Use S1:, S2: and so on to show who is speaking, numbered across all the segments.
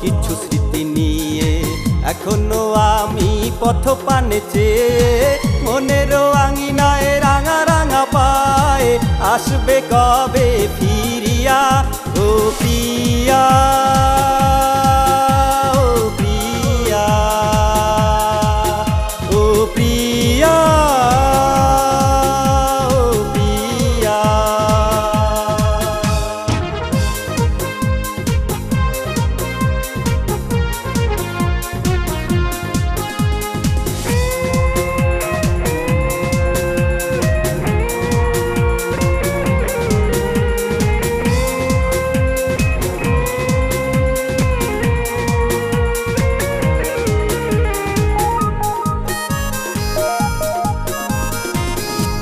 S1: কিছু স্মৃতি নিয়ে এখনো আমি পথ পানে চেয়ে মনেরও আঙিনায় রাঙা রাঙা পায়ে আসবে কবে ফিরিয়া ও প্রিয়া ও প্রিয়া ও প্রিয়া ও প্রিয়া।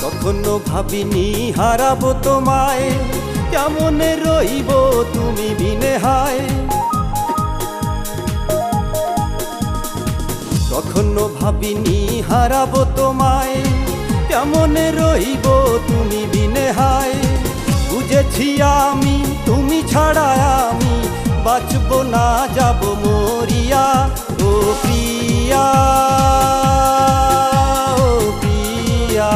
S1: কখনো ভাবিনি হারাবো তোমায়, কেমন রইব তুমি বিনে হায়। কখনো ভাবিনি হারাবো তোমায়, কেমন রইব তুমি বিনে হায়। বুঝেছি আমি তুমি ছাড়া আমি বাঁচবো না, যাব মরিয়া ও প্রিয়া ও প্রিয়া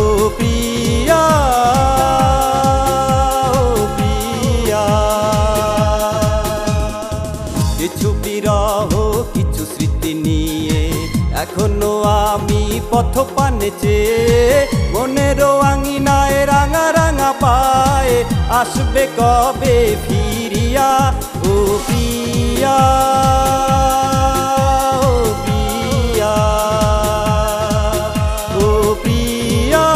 S1: ও প্রিয়া ও প্রিয়া। কিছু বিরহ কিছু স্মৃতি নিয়ে এখনো আমি পথ পানে চেয়ে মনেরও আঙিনায় রাঙা রাঙা পায়ে আসবে কবে ফিরিয়া ও প্রিয়া ও প্রিয়া ও প্রিয়া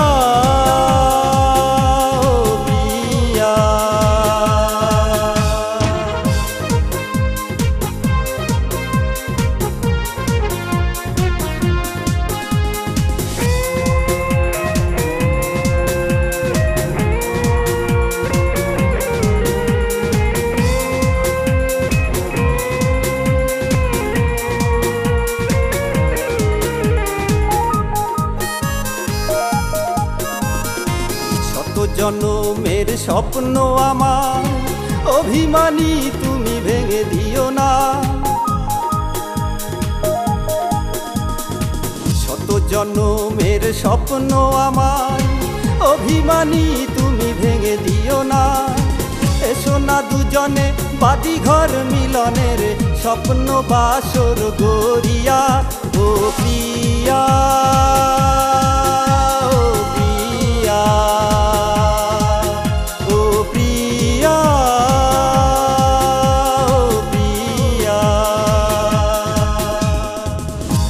S1: ও প্রিয়া। জনমের স্বপ্ন আমার অভিমানী তুমি ভেঙে দিও না। শত জনমের স্বপ্ন আমার অভিমানী তুমি ভেঙে দিও না। এসো না দুজনে বাড়ি ঘর মিলনের স্বপ্ন বাসর গড়িয়া ও প্রিয়া ও প্রিয়া ও প্রিয়া ও প্রিয়া।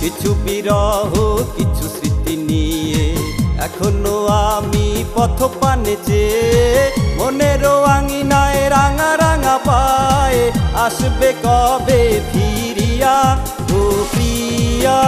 S1: কিছু বিরহ কিছু স্মৃতি নিয়ে এখনো আমি পথ পানে চেয়ে মনেরও আঙিনায় রাঙা রাঙা পায়ে আসবে কবে ফিরিয়া ও প্রিয়া।